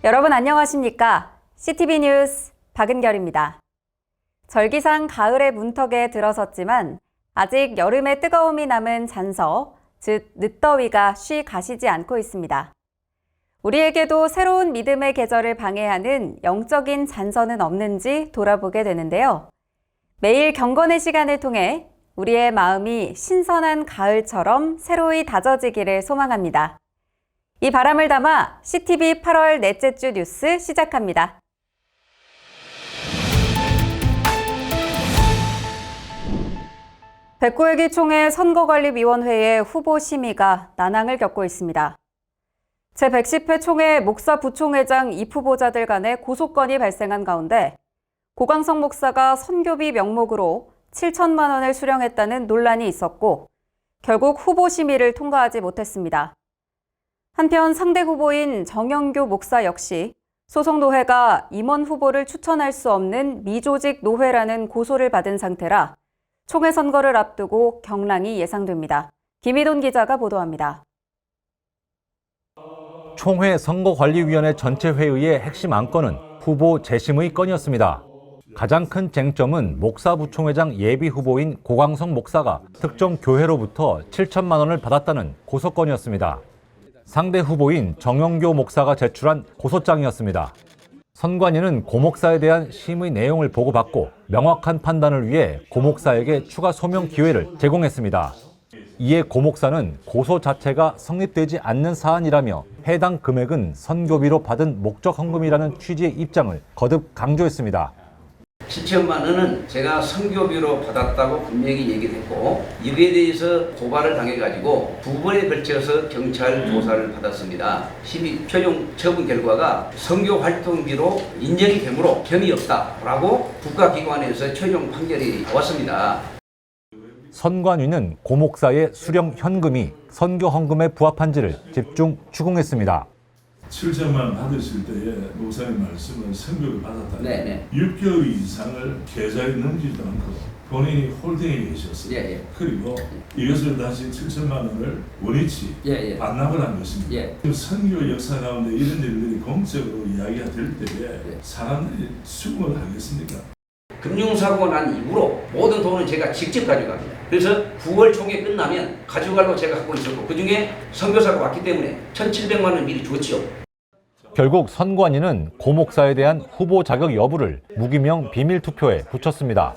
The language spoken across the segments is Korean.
여러분 안녕하십니까? CTV 뉴스 박은결입니다. 절기상 가을의 문턱에 들어섰지만 아직 여름의 뜨거움이 남은 잔서, 즉 늦더위가 쉬 가시지 않고 있습니다. 우리에게도 새로운 믿음의 계절을 방해하는 영적인 잔서는 없는지 돌아보게 되는데요. 매일 경건의 시간을 통해 우리의 마음이 신선한 가을처럼 새로이 다져지기를 소망합니다. 이 바람을 담아 CTV 8월 넷째 주 뉴스 시작합니다. 백구일기 총회 선거관리위원회의 후보 심의가 난항을 겪고 있습니다. 제110회 총회 목사 부총회장 입후보자들 간의 고소건이 발생한 가운데 고광석 목사가 선교비 명목으로 7천만 원을 수령했다는 논란이 있었고 결국 후보 심의를 통과하지 못했습니다. 한편 상대 후보인 정영교 목사 역시 소속 노회가 임원 후보를 추천할 수 없는 미조직 노회라는 고소를 받은 상태라 총회 선거를 앞두고 경랑이 예상됩니다. 김희돈 기자가 보도합니다. 총회 선거관리위원회 전체 회의의 핵심 안건은 후보 재심의 건이었습니다. 가장 큰 쟁점은 목사 부총회장 예비 후보인 고광석 목사가 특정 교회로부터 7천만 원을 받았다는 고소건이었습니다. 상대 후보인 정영교 목사가 제출한 고소장이었습니다. 선관위는 고 목사에 대한 심의 내용을 보고받고 명확한 판단을 위해 고 목사에게 추가 소명 기회를 제공했습니다. 이에 고 목사는 고소 자체가 성립되지 않는 사안이라며 해당 금액은 선교비로 받은 목적 헌금이라는 취지의 입장을 거듭 강조했습니다. 7천만 원은 제가 선교비로 받았다고 분명히 얘기를 했고 이에 대해서 고발을 당해가지고 두 번에 걸쳐서 경찰 조사를 받았습니다. 심의 최종 처분 결과가 선교활동비로 인정이 되므로 경위 없다라고 국가기관에서 최종 판결이 나왔습니다. 선관위는 고 목사의 수령 현금이 선교 헌금에 부합한지를 집중 추궁했습니다. 7천만 원 받으실 때에 목사님 말씀은 선교를 받았다. 네네. 6개월 이상을 계좌에 넘지도 않고 본인이 홀딩에 계셨어요. 예. 그리고 이것을 다시 7천만 원을 원위치 반납을 한 것입니다. 예. 선교 역사 가운데 이런 일들이 공적으로 이야기가 될 때에 사람들이 수긍을 하겠습니까? 금융사고가 난 이후로 모든 돈은 제가 직접 가져갑니다. 그래서 9월 총회 끝나면 가져가려고 제가 갖고 있었고 그중에 선교사가 왔기 때문에 1,700만 원 미리 줬죠. 결국 선관위는 고 목사에 대한 후보 자격 여부를 무기명 비밀 투표에 붙였습니다.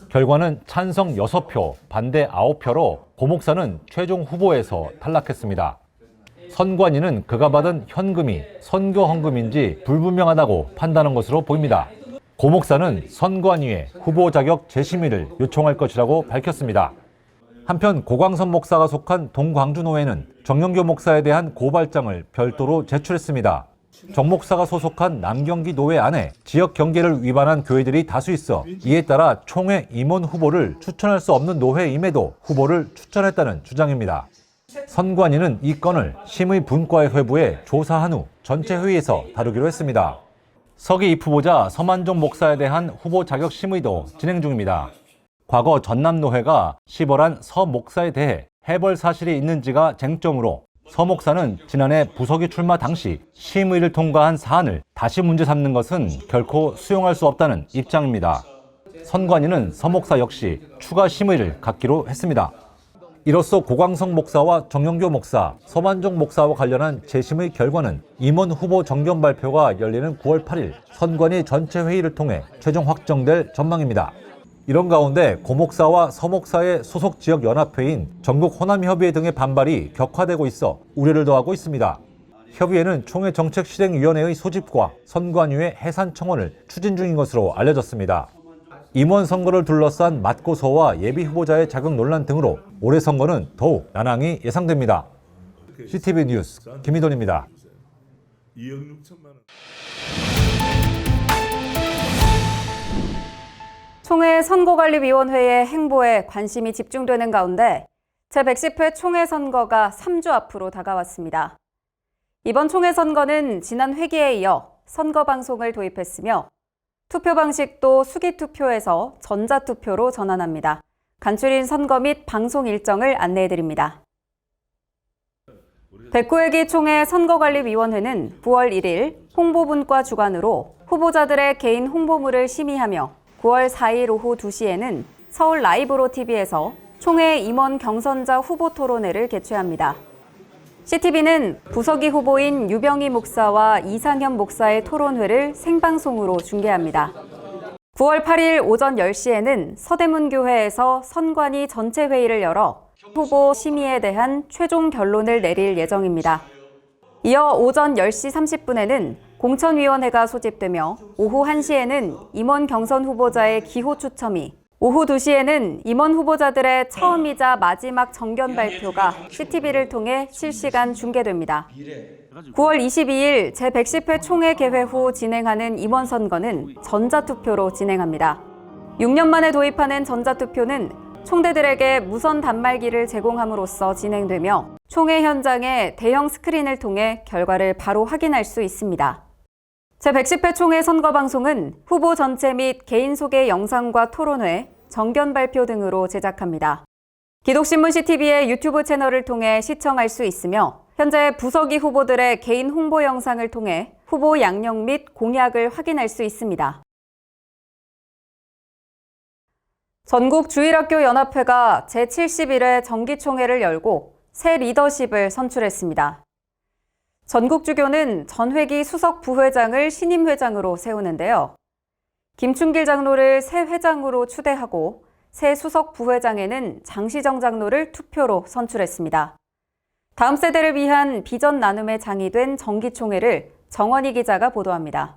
결과는 찬성 6표, 반대 9표로 고 목사는 최종 후보에서 탈락했습니다. 선관위는 그가 받은 현금이 선교 헌금인지 불분명하다고 판단한 것으로 보입니다. 고 목사는 선관위에 후보 자격 재심의를 요청할 것이라고 밝혔습니다. 한편 고광석 목사가 속한 동광주노회는 정영교 목사에 대한 고발장을 별도로 제출했습니다. 정 목사가 소속한 남경기 노회 안에 지역 경계를 위반한 교회들이 다수 있어 이에 따라 총회 임원 후보를 추천할 수 없는 노회임에도 후보를 추천했다는 주장입니다. 선관위는 이 건을 심의 분과의 회부에 조사한 후 전체 회의에서 다루기로 했습니다. 서기 입후보자 서만종 목사에 대한 후보 자격 심의도 진행 중입니다. 과거 전남노회가 시벌한 서 목사에 대해 해벌 사실이 있는지가 쟁점으로 서 목사는 지난해 부서기 출마 당시 심의를 통과한 사안을 다시 문제 삼는 것은 결코 수용할 수 없다는 입장입니다. 선관위는 서 목사 역시 추가 심의를 갖기로 했습니다. 이로써 고광석 목사와 정영교 목사, 서만종 목사와 관련한 재심의 결과는 임원 후보 정견 발표가 열리는 9월 8일 선관위 전체 회의를 통해 최종 확정될 전망입니다. 이런 가운데 고 목사와 서 목사의 소속 지역 연합회인 전국 호남협의회 등의 반발이 격화되고 있어 우려를 더하고 있습니다. 협의회는 총회 정책실행위원회의 소집과 선관위의 해산 청원을 추진 중인 것으로 알려졌습니다. 임원 선거를 둘러싼 맞고서와 예비 후보자의 자격 논란 등으로 올해 선거는 더욱 난항이 예상됩니다. CTV 뉴스 김희돈입니다. 총회 선거관리위원회의 행보에 관심이 집중되는 가운데 제110회 총회 선거가 3주 앞으로 다가왔습니다. 이번 총회 선거는 지난 회기에 이어 선거 방송을 도입했으며 투표 방식도 수기투표에서 전자투표로 전환합니다. 간추린 선거 및 방송 일정을 안내해드립니다. 백구일기 총회 선거관리위원회는 9월 1일 홍보분과 주관으로 후보자들의 개인 홍보물을 심의하며 9월 4일 오후 2시에는 서울 라이브로 TV에서 총회 임원 경선자 후보 토론회를 개최합니다. CTV는 부서기 후보인 유병희 목사와 이상현 목사의 토론회를 생방송으로 중계합니다. 9월 8일 오전 10시에는 서대문교회에서 선관위 전체 회의를 열어 후보 심의에 대한 최종 결론을 내릴 예정입니다. 이어 오전 10시 30분에는 공천위원회가 소집되며 오후 1시에는 임원 경선 후보자의 기호 추첨이, 오후 2시에는 임원 후보자들의 처음이자 마지막 정견 발표가 CTV를 통해 실시간 중계됩니다. 9월 22일 제110회 총회 개회 후 진행하는 임원 선거는 전자투표로 진행합니다. 6년 만에 도입하는 전자투표는 총대들에게 무선 단말기를 제공함으로써 진행되며 총회 현장에 대형 스크린을 통해 결과를 바로 확인할 수 있습니다. 제110회 총회 선거 방송은 후보 전체 및 개인 소개 영상과 토론회, 정견 발표 등으로 제작합니다. 기독신문 CTV의 유튜브 채널을 통해 시청할 수 있으며 현재 부서기 후보들의 개인 홍보 영상을 통해 후보 양력 및 공약을 확인할 수 있습니다. 전국주일학교연합회가 제71회 정기총회를 열고 새 리더십을 선출했습니다. 전국주교는 전회기 수석 부회장을 신임 회장으로 세우는데요. 김충길 장로를 새 회장으로 추대하고 새 수석 부회장에는 장시정 장로를 투표로 선출했습니다. 다음 세대를 위한 비전 나눔의 장이 된 정기총회를 정원희 기자가 보도합니다.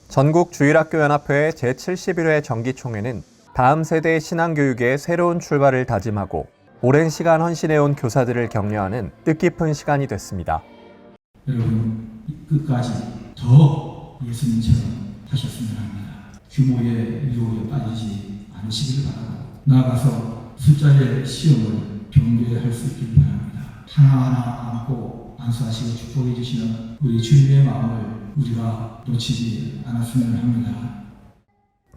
전국주일학교연합회의 제71회 정기총회는 다음 세대의 신앙교육의 새로운 출발을 다짐하고 오랜 시간 헌신해온 교사들을 격려하는 뜻깊은 시간이 됐습니다. 여러분 끝까지 더 예수님처럼 하셨으면 합니다. 규모의 유혹에 빠지지 않으시길 바라고 나아가서 숫자의 시험을 경계할 수 있길 바랍니다. 하나하나 안고 안수하시고 축복해 주시는 우리 주님의 마음을 우리가 놓치지 않았으면 합니다.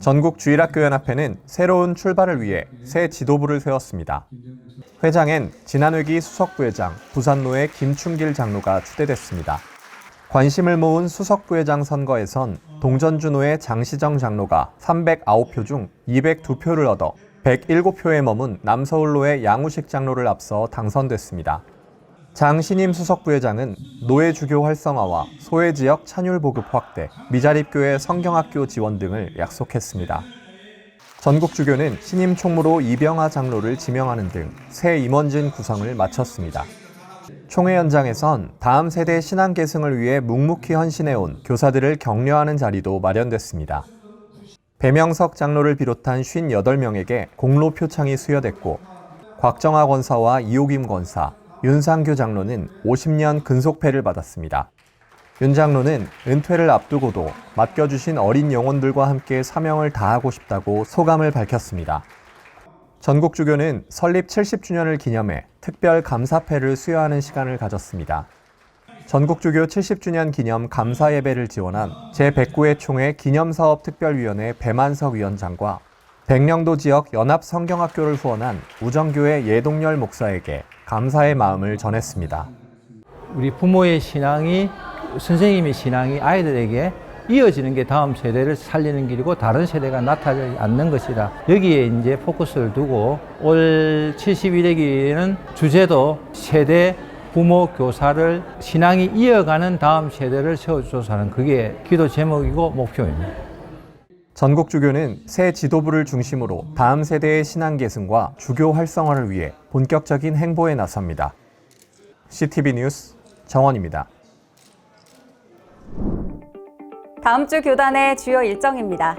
전국주일학교연합회는 새로운 출발을 위해 새 지도부를 세웠습니다. 회장엔 지난회기 수석부회장, 부산로의 김충길 장로가 추대됐습니다. 관심을 모은 수석부회장 선거에선 동전준호의 장시정 장로가 309표 중 202표를 얻어 107표에 머문 남서울로의 양우식 장로를 앞서 당선됐습니다. 장신임 수석부회장은 노예주교 활성화와 소외지역 찬율보급 확대, 미자립교회 성경학교 지원 등을 약속했습니다. 전국주교는 신임 총무로 이병하 장로를 지명하는 등 새 임원진 구성을 마쳤습니다. 총회 현장에선 다음 세대 신앙 계승을 위해 묵묵히 헌신해온 교사들을 격려하는 자리도 마련됐습니다. 배명석 장로를 비롯한 58명에게 공로 표창이 수여됐고 곽정하 권사와 이호김 권사, 윤상규 장로는 50년 근속패를 받았습니다. 윤 장로는 은퇴를 앞두고도 맡겨주신 어린 영혼들과 함께 사명을 다하고 싶다고 소감을 밝혔습니다. 전국주교는 설립 70주년을 기념해 특별 감사패를 수여하는 시간을 가졌습니다. 전국주교 70주년 기념 감사 예배를 지원한 제109회 총회 기념사업특별위원회 배만석 위원장과 백령도 지역 연합성경학교를 후원한 우정교회 예동열 목사에게 감사의 마음을 전했습니다. 우리 부모의 신앙이, 선생님의 신앙이 아이들에게 이어지는 게 다음 세대를 살리는 길이고 다른 세대가 나타나지 않는 것이다. 여기에 이제 포커스를 두고 올 71회기에는 주제도 세대, 부모, 교사를 신앙이 이어가는 다음 세대를 세워줘서 하는 그게 기도 제목이고 목표입니다. 전국주교는 새 지도부를 중심으로 다음 세대의 신앙 계승과 주교 활성화를 위해 본격적인 행보에 나섭니다. CTV 뉴스 정원입니다. 다음 주 교단의 주요 일정입니다.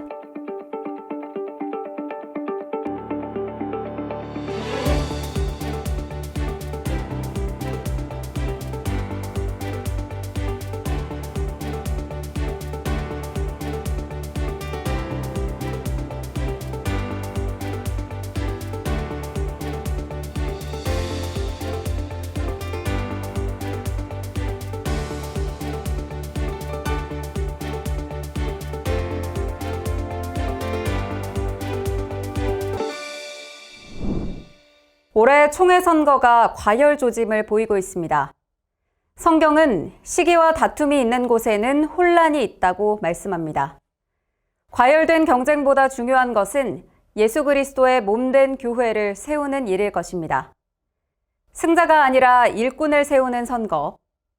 올해 총회 선거가 과열 조짐을 보이고 있습니다. 성경은 시기와 다툼이 있는 곳에는 혼란이 있다고 말씀합니다. 과열된 경쟁보다 중요한 것은 예수 그리스도의 몸된 교회를 세우는 일일 것입니다. 승자가 아니라 일꾼을 세우는 선거,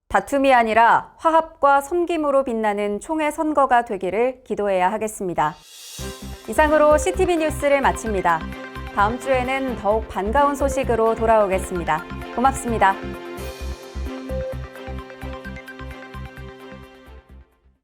다툼이 아니라 화합과 섬김으로 빛나는 총회 선거가 되기를 기도해야 하겠습니다. 이상으로 CTV 뉴스를 마칩니다. 다음 주에는 더욱 반가운 소식으로 돌아오겠습니다. 고맙습니다.